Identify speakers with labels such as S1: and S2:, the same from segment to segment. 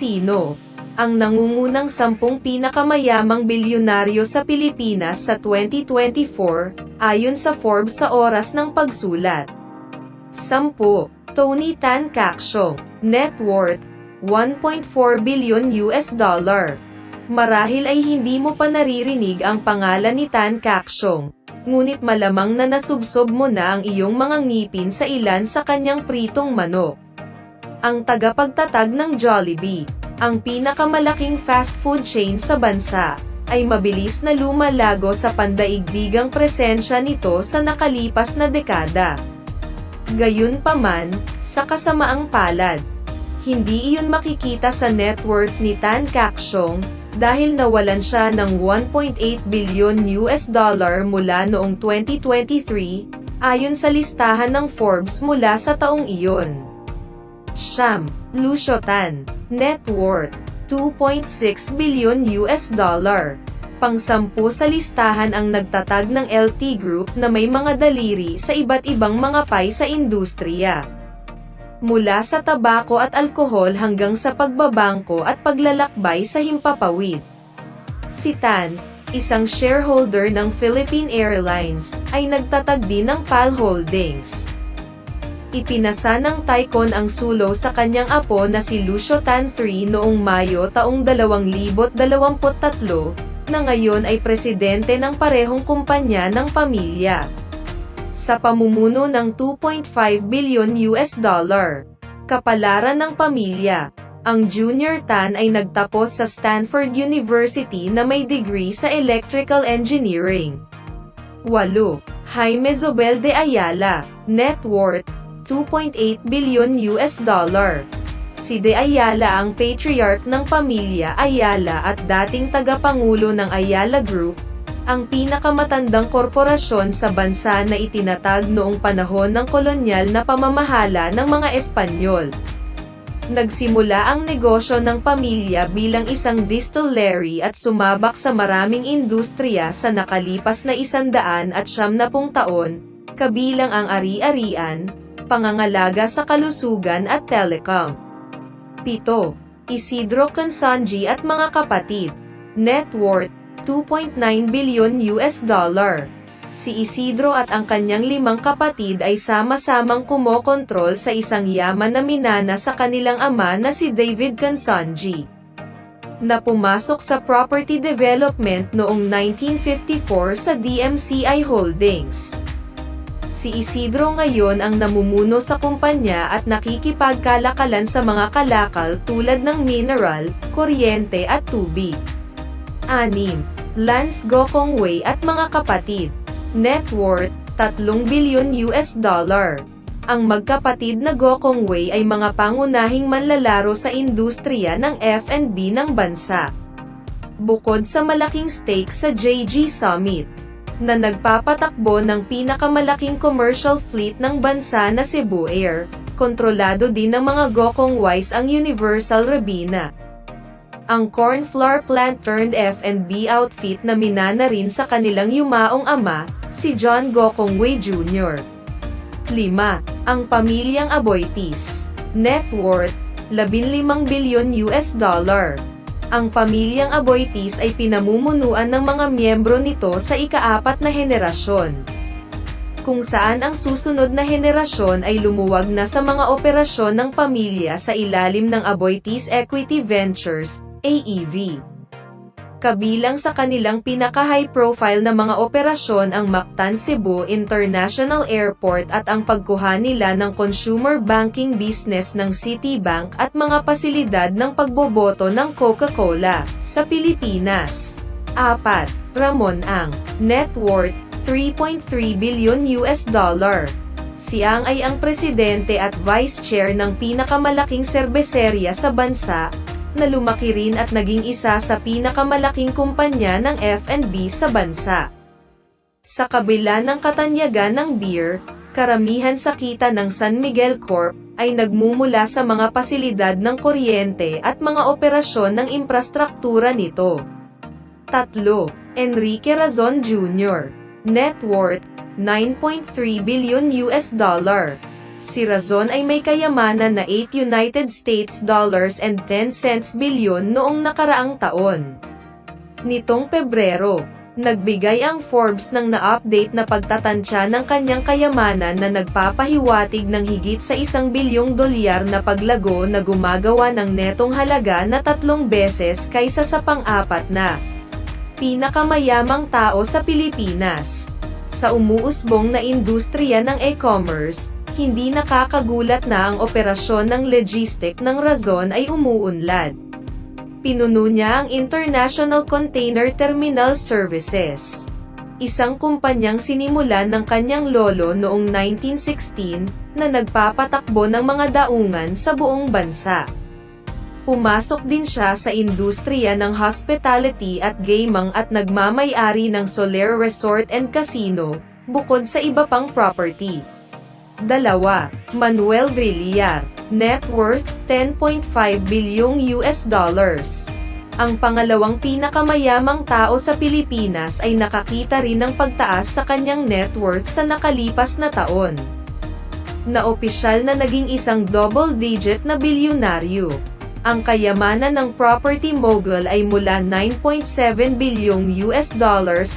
S1: Sino ang nangungunang 10 pinakamayamang bilyonaryo sa Pilipinas sa 2024, ayon sa Forbes sa oras ng pagsulat? 10. Tony Tan Cacciong. Net worth, $1.4 billion. Marahil ay hindi mo pa naririnig ang pangalan ni Tan Cacciong, ngunit malamang na nasubsob mo na ang iyong mga ngipin sa ilan sa kanyang pritong manok. Ang tagapagtatag ng Jollibee, ang pinakamalaking fast food chain sa bansa, ay mabilis na lumalago sa pandaigdigang presensya nito sa nakalipas na dekada. Gayunpaman, sa kasamaang palad, hindi iyon makikita sa net worth ni Tan Cacciong, dahil nawalan siya ng $1.8 billion mula noong 2023, ayon sa listahan ng Forbes mula sa taong iyon. Lucio Tan. Net worth, $2.6 billion. Pang-10 sa listahan ang nagtatag ng LT Group na may mga daliri sa iba't ibang mga pay sa industriya. Mula sa tabako at alkohol hanggang sa pagbabangko at paglalakbay sa himpapawid. Si Tan, isang shareholder ng Philippine Airlines, ay nagtatag din ng PAL Holdings. Ipinasa ng Tycoon ang sulong sa kanyang apo na si Lucio Tan III noong Mayo taong 2023, na ngayon ay presidente ng parehong kumpanya ng pamilya. Sa pamumuno ng $2.5 billion kapalaran ng pamilya, ang Junior Tan ay nagtapos sa Stanford University na may degree sa Electrical Engineering. 8. Jaime Zobel de Ayala. Net worth, $2.8 billion. Si De Ayala ang patriarch ng pamilya Ayala at dating tagapangulo ng Ayala Group, ang pinakamatandang korporasyon sa bansa na itinatag noong panahon ng kolonyal na pamamahala ng mga Espanyol. Nagsimula ang negosyo ng pamilya bilang isang distillery at sumabak sa maraming industriya sa nakalipas na 170 taon, kabilang ang ari-arian, pangangalaga sa kalusugan at telecom. 7. Isidro Consunji at mga kapatid. Net worth, $2.9 billion. Si Isidro at ang kanyang 5 kapatid ay sama-samang kumokontrol sa isang yaman na minana sa kanilang ama na si David Consunji, na pumasok sa property development noong 1954 sa DMCI Holdings. Si Isidro ngayon ang namumuno sa kumpanya at nakikipagkalakalan sa mga kalakal tulad ng mineral, kuryente at tubig. 6. Lance Gokongwei at mga kapatid. Net worth, $3 billion. Ang magkapatid na Gokongwei ay mga pangunahing manlalaro sa industriya ng F&B ng bansa. Bukod sa malaking stake sa JG Summit, na nagpapatakbo ng pinakamalaking commercial fleet ng bansa na Cebu Air, kontrolado din ng mga Gokongweis ang Universal Robina, ang corn flour plant turned F&B outfit na minana rin sa kanilang yumaong ama, si John Gokongwei Jr. 5. Ang pamilyang Aboitiz. Net worth, $15 billion. Ang pamilyang Aboitiz ay pinamumunuan ng mga miyembro nito sa ika-4 na henerasyon, kung saan ang susunod na henerasyon ay lumuwag na sa mga operasyon ng pamilya sa ilalim ng Aboitiz Equity Ventures, AEV. Kabilang sa kanilang pinaka-high profile na mga operasyon ang Mactan Cebu International Airport at ang pagkuha nila ng consumer banking business ng Citibank at mga pasilidad ng pagboboto ng Coca-Cola sa Pilipinas. 4. Ramon Ang. Net worth, $3.3 billion. Si Ang ay ang presidente at vice chair ng pinakamalaking serbeserya sa bansa, na lumaki rin at naging isa sa pinakamalaking kumpanya ng F&B sa bansa. Sa kabila ng katanyagan ng beer, karamihan sa kita ng San Miguel Corp. Ay nagmumula sa mga pasilidad ng kuryente at mga operasyon ng infrastruktura nito. 3. Enrique Razon Jr. Net worth, $9.3 billion. Si Razon ay may kayamanan na 8 United States dollars and 10 cents bilyon noong nakaraang taon. Nitong Pebrero, nagbigay ang Forbes ng na-update na pagtatansya ng kanyang kayamanan na nagpapahiwatig ng higit sa $1 bilyong na paglago na gumagawa ng netong halaga na 3 beses kaysa sa pang-apat na pinakamayamang tao sa Pilipinas. Sa umuusbong na industriya ng e-commerce, hindi nakakagulat na ang operasyon ng logistic ng Razon ay umuunlad. Pinuno niya ang International Container Terminal Services, isang kumpanyang sinimulan ng kanyang lolo noong 1916, na nagpapatakbo ng mga daungan sa buong bansa. Pumasok din siya sa industriya ng hospitality at gaming at nagmamay-ari ng Soler Resort and Casino, bukod sa iba pang property. 2. Manuel Villar, net worth $10.5 bilyong. Ang pangalawang pinakamayamang tao sa Pilipinas ay nakakita rin ng pagtaas sa kanyang net worth sa nakalipas na taon, na opisyal na naging isang double-digit na bilyonaryo. Ang kayamanan ng property mogul ay mula $9.7 bilyong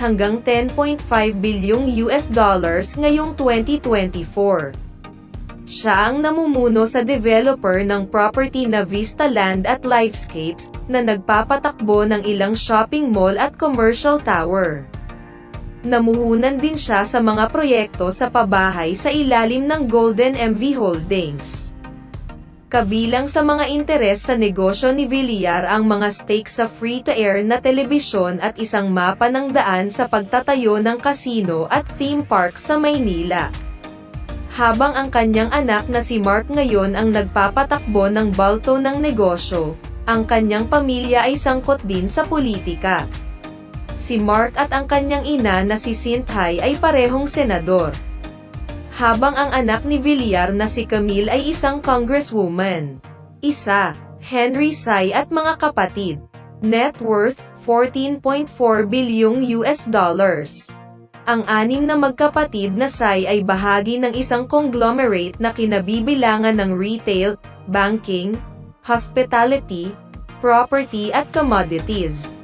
S1: hanggang $10.5 bilyong ngayong 2024. Siya ang namumuno sa developer ng property na Vista Land at Lifescapes, na nagpapatakbo ng ilang shopping mall at commercial tower. Namuhunan din siya sa mga proyekto sa pabahay sa ilalim ng Golden MV Holdings. Kabilang sa mga interes sa negosyo ni Villar ang mga stake sa free-to-air na telebisyon at isang mapa ng daan sa pagtatayo ng casino at theme park sa Maynila. Habang ang kanyang anak na si Mark ngayon ang nagpapatakbo ng balto ng negosyo, ang kanyang pamilya ay sangkot din sa politika. Si Mark at ang kanyang ina na si Cynthia ay parehong senador, habang ang anak ni Villar na si Camille ay isang congresswoman. Henry Sy at mga kapatid. Net worth, $14.4 bilyong. Ang anim na magkapatid na Sy ay bahagi ng isang conglomerate na kinabibilangan ng retail, banking, hospitality, property at commodities.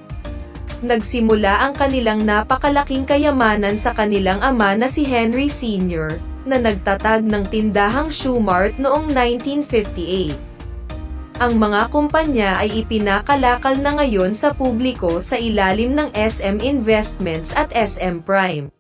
S1: Nagsimula ang kanilang napakalaking kayamanan sa kanilang ama na si Henry Sr., na nagtatag ng tindahang Shoe Mart noong 1958. Ang mga kumpanya ay ipinakalakal na ngayon sa publiko sa ilalim ng SM Investments at SM Prime.